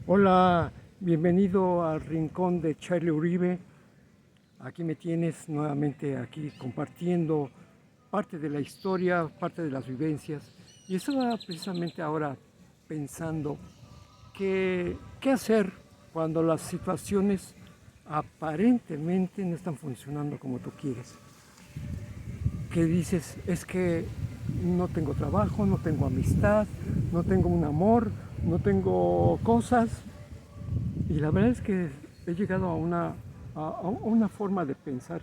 Hola, bienvenido al rincón de Charlie Uribe. Aquí me tienes nuevamente aquí compartiendo parte de la historia, parte de las vivencias. Y estaba precisamente ahora pensando qué hacer cuando las situaciones aparentemente no están funcionando como tú quieres. Que dices, es que no tengo trabajo, no tengo amistad, no tengo un amor, no tengo cosas. Y la verdad es que he llegado a una forma de pensar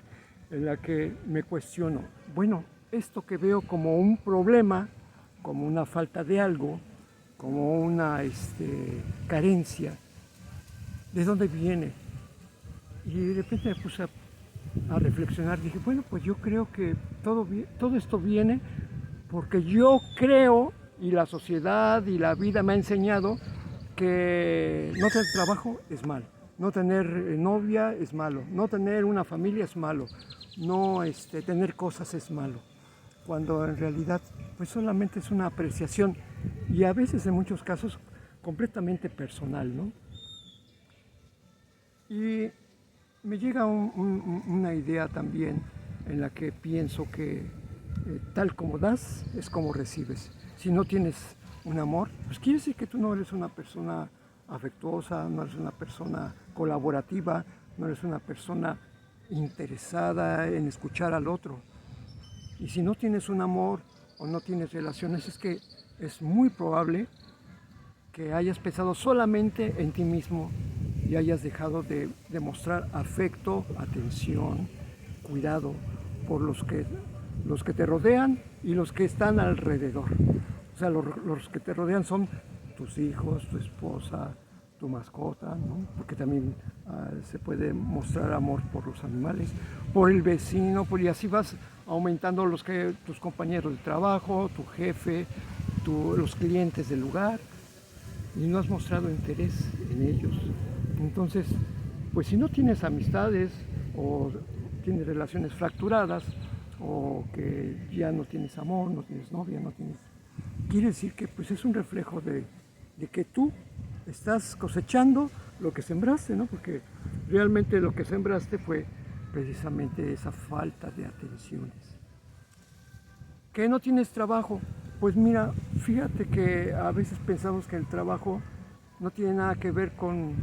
en la que me cuestiono, bueno, esto que veo como un problema, como una falta de algo, como una carencia, ¿de dónde viene? Y de repente me puse a reflexionar, dije, bueno, pues yo creo que todo esto viene porque yo creo, y la sociedad y la vida me ha enseñado, que no tener trabajo es malo, no tener novia es malo, no tener una familia es malo, no tener cosas es malo, cuando en realidad pues solamente es una apreciación y a veces en muchos casos completamente personal, ¿no? Y me llega una idea también en la que pienso que tal como das es como recibes. Si no tienes un amor, pues quiere decir que tú no eres una persona afectuosa, no eres una persona colaborativa, no eres una persona interesada en escuchar al otro. Y si no tienes un amor o no tienes relaciones, es que es muy probable que hayas pensado solamente en ti mismo y hayas dejado de demostrar afecto, atención, cuidado por los que te rodean y los que están alrededor. O sea, los que te rodean son tus hijos, tu esposa, tu mascota, ¿no? Porque también se puede mostrar amor por los animales, por el vecino, y así vas aumentando tus compañeros de trabajo, tu jefe, los clientes del lugar y no has mostrado interés en ellos. Entonces, pues si no tienes amistades o tienes relaciones fracturadas o que ya no tienes amor, no tienes novia, no tienes... Quiere decir que pues es un reflejo de que tú estás cosechando lo que sembraste, ¿no? Porque realmente lo que sembraste fue precisamente esa falta de atenciones. ¿Que no tienes trabajo? Pues mira, fíjate que a veces pensamos que el trabajo no tiene nada que ver con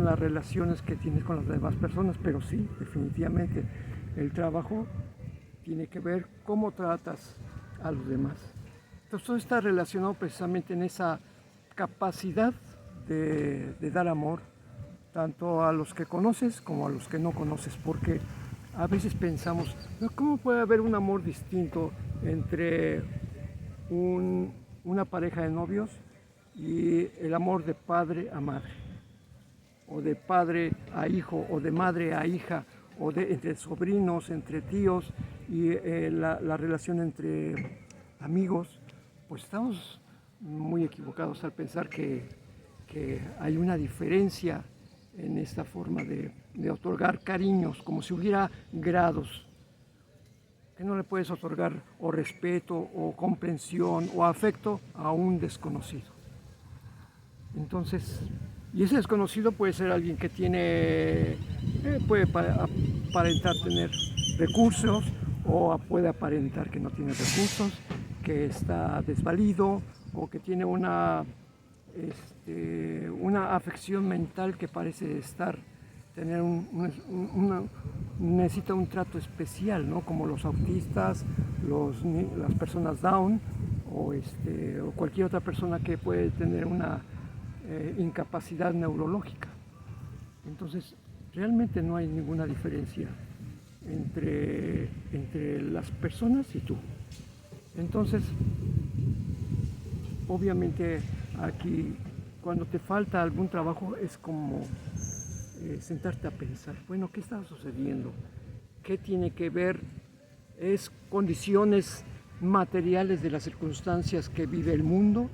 las relaciones que tienes con las demás personas, pero sí, definitivamente, el trabajo tiene que ver cómo tratas a los demás. Entonces todo está relacionado precisamente en esa capacidad de dar amor, tanto a los que conoces como a los que no conoces, porque a veces pensamos, ¿cómo puede haber un amor distinto entre una pareja de novios y el amor de padre a madre, o de padre a hijo, o de madre a hija, o entre sobrinos, entre tíos, y la relación entre amigos? Pues estamos muy equivocados al pensar que hay una diferencia en esta forma de otorgar cariños, como si hubiera grados, que no le puedes otorgar o respeto o comprensión o afecto a un desconocido. Entonces, y ese desconocido puede ser alguien que puede aparentar tener recursos o puede aparentar que no tiene recursos, que está desvalido o que tiene una afección mental que parece tener necesita un trato especial, ¿no? Como los autistas, las personas Down o cualquier otra persona que puede tener una incapacidad neurológica. Entonces, realmente no hay ninguna diferencia entre las personas y tú. Entonces, obviamente aquí cuando te falta algún trabajo es como sentarte a pensar, bueno, ¿qué está sucediendo? ¿Qué tiene que ver? ¿Es condiciones materiales de las circunstancias que vive el mundo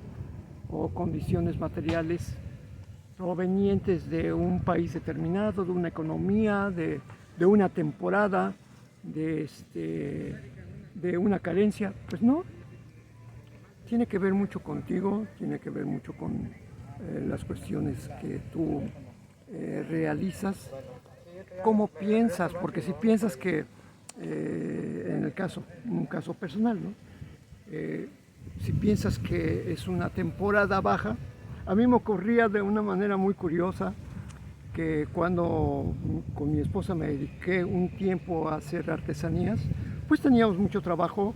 o condiciones materiales provenientes de un país determinado, de una economía, de una temporada, de una carencia? Pues no, tiene que ver mucho contigo, tiene que ver mucho las cuestiones que tú realizas, cómo piensas, porque si piensas que, en el caso, un caso personal, ¿no? Si piensas que es una temporada baja, a mí me ocurría de una manera muy curiosa que cuando con mi esposa me dediqué un tiempo a hacer artesanías, pues teníamos mucho trabajo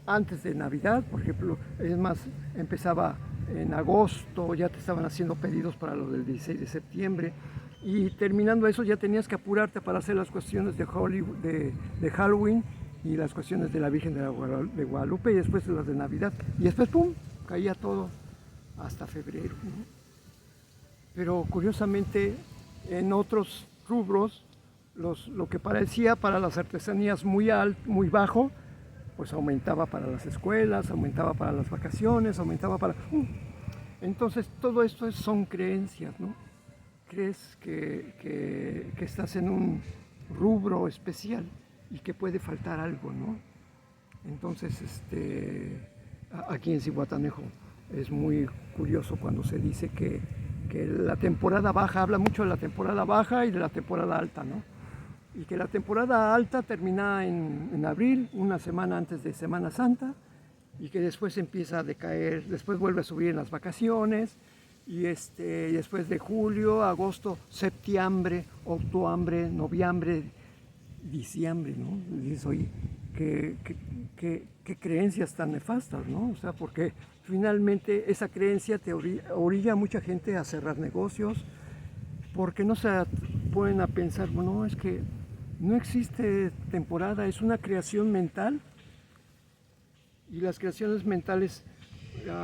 antes de Navidad, por ejemplo, es más, empezaba en agosto, ya te estaban haciendo pedidos para lo del 16 de septiembre, y terminando eso ya tenías que apurarte para hacer las cuestiones de, de Halloween y las cuestiones de la Virgen de Guadalupe y después las de Navidad. Y después, ¡pum!, caía todo hasta febrero, ¿no? Pero curiosamente, en otros rubros, lo que parecía para las artesanías muy bajo, pues aumentaba para las escuelas, aumentaba para las vacaciones, aumentaba para... Entonces, todo esto son creencias, ¿no? Crees que estás en un rubro especial y que puede faltar algo, ¿no? Entonces, aquí en Zihuatanejo es muy curioso cuando se dice que la temporada baja, habla mucho de la temporada baja y de la temporada alta, ¿no? Y que la temporada alta termina en abril, una semana antes de Semana Santa, y que después empieza a decaer, después vuelve a subir en las vacaciones, y después de julio, agosto, septiembre, octubre, noviembre, diciembre, ¿no? Dices, oye, qué creencias tan nefastas, ¿no? O sea, porque finalmente esa creencia te orilla a mucha gente a cerrar negocios, porque no se ponen a pensar, bueno, es que no existe temporada, es una creación mental, y las creaciones mentales,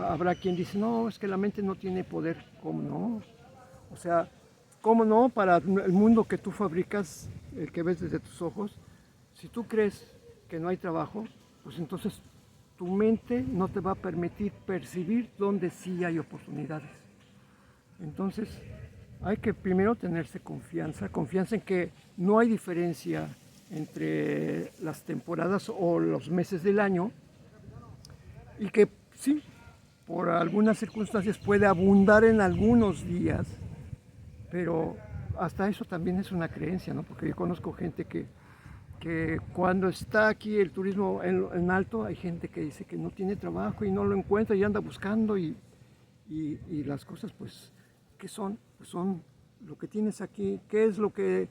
habrá quien dice, no, es que la mente no tiene poder. ¿Cómo no? O sea, ¿cómo no? Para el mundo que tú fabricas, el que ves desde tus ojos, si tú crees que no hay trabajo, pues entonces tu mente no te va a permitir percibir dónde sí hay oportunidades. Entonces, hay que primero tenerse confianza en que no hay diferencia entre las temporadas o los meses del año, y que sí, por algunas circunstancias puede abundar en algunos días, pero hasta eso también es una creencia, ¿no? Porque yo conozco gente que cuando está aquí el turismo en alto, hay gente que dice que no tiene trabajo y no lo encuentra y anda buscando, y las cosas, pues, ¿qué son? Pues son lo que tienes aquí. ¿Qué es lo que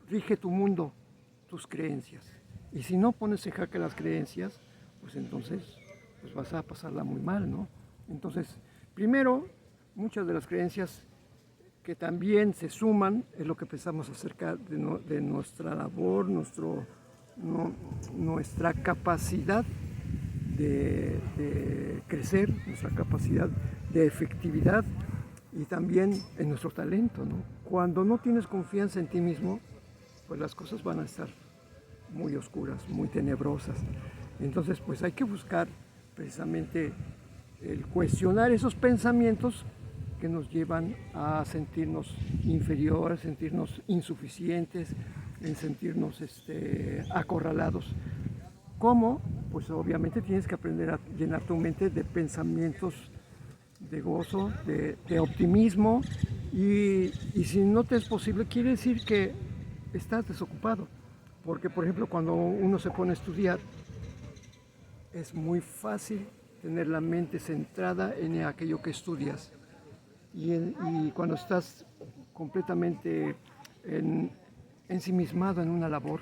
rige tu mundo? Tus creencias. Y si no pones en jaque las creencias, pues entonces pues vas a pasarla muy mal, ¿no? Entonces, primero, muchas de las creencias que también se suman es lo que pensamos acerca de nuestra labor, nuestra capacidad de crecer, nuestra capacidad de efectividad y también en nuestro talento, ¿no? Cuando no tienes confianza en ti mismo, pues las cosas van a estar muy oscuras, muy tenebrosas. Entonces, pues hay que buscar precisamente el cuestionar esos pensamientos que nos llevan a sentirnos inferiores, sentirnos insuficientes, en sentirnos acorralados. ¿Cómo? Pues obviamente tienes que aprender a llenar tu mente de pensamientos de gozo, de optimismo, y si no te es posible, quiere decir que estás desocupado. Porque, por ejemplo, cuando uno se pone a estudiar, es muy fácil tener la mente centrada en aquello que estudias. Y cuando estás completamente ensimismado en una labor,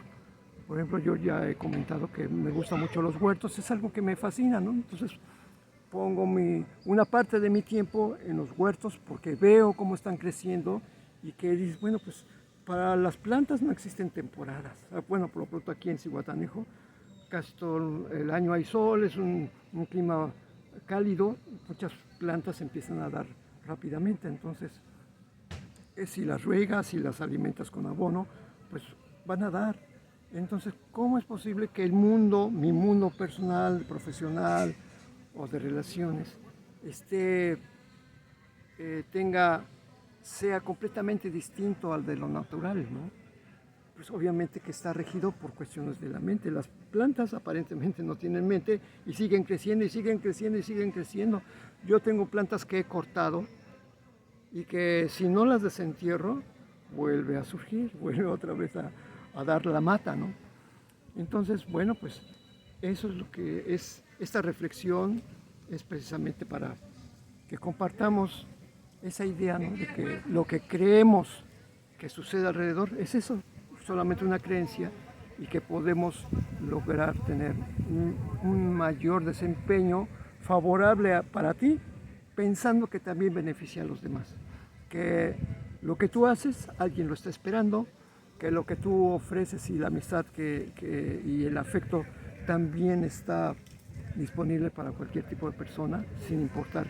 por ejemplo, yo ya he comentado que me gustan mucho los huertos, es algo que me fascina, ¿no? Entonces pongo una parte de mi tiempo en los huertos porque veo cómo están creciendo, y que dices, bueno, pues para las plantas no existen temporadas. Bueno, por lo pronto aquí en Zihuatanejo casi todo el año hay sol, es un clima cálido, muchas plantas empiezan a dar rápidamente, entonces si las riegas, si las alimentas con abono, pues van a dar. Entonces, ¿cómo es posible que el mundo, mi mundo personal, profesional o de relaciones, sea completamente distinto al de lo natural, ¿no? Pues obviamente que está regido por cuestiones de la mente. Las plantas aparentemente no tienen mente y siguen creciendo y siguen creciendo y siguen creciendo. Yo tengo plantas que he cortado y que si no las desentierro, vuelve a surgir, vuelve otra vez a dar la mata, ¿no? Entonces, bueno, pues eso es lo que es esta reflexión, es precisamente para que compartamos esa idea, ¿no? De que lo que creemos que sucede alrededor es eso, solamente una creencia, y que podemos lograr tener un mayor desempeño favorable para ti, pensando que también beneficia a los demás, que lo que tú haces alguien lo está esperando, que lo que tú ofreces y la amistad y el afecto también está disponible para cualquier tipo de persona, sin importar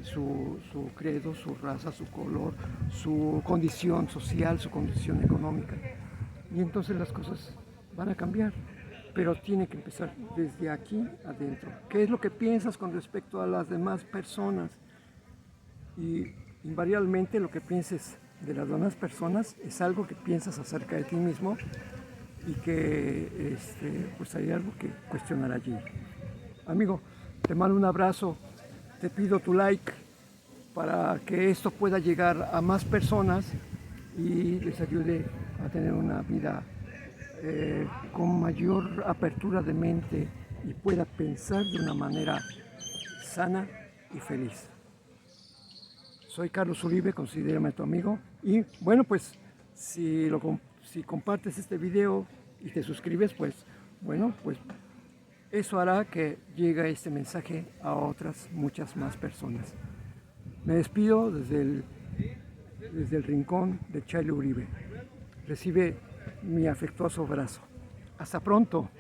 su credo, su raza, su color, su condición social, su condición económica. Y entonces las cosas van a cambiar, pero tiene que empezar desde aquí adentro. ¿Qué es lo que piensas con respecto a las demás personas? Y invariablemente lo que pienses de las demás personas es algo que piensas acerca de ti mismo y que pues hay algo que cuestionar allí. Amigo, te mando un abrazo, te pido tu like para que esto pueda llegar a más personas y les ayude a tener una vida con mayor apertura de mente y pueda pensar de una manera sana y feliz. Soy Carlos Uribe, considérame tu amigo. Y bueno, pues si compartes este video y te suscribes, pues bueno, pues eso hará que llegue este mensaje a otras muchas más personas. Me despido desde el rincón de Charlie Uribe. Recibe mi afectuoso abrazo. Hasta pronto.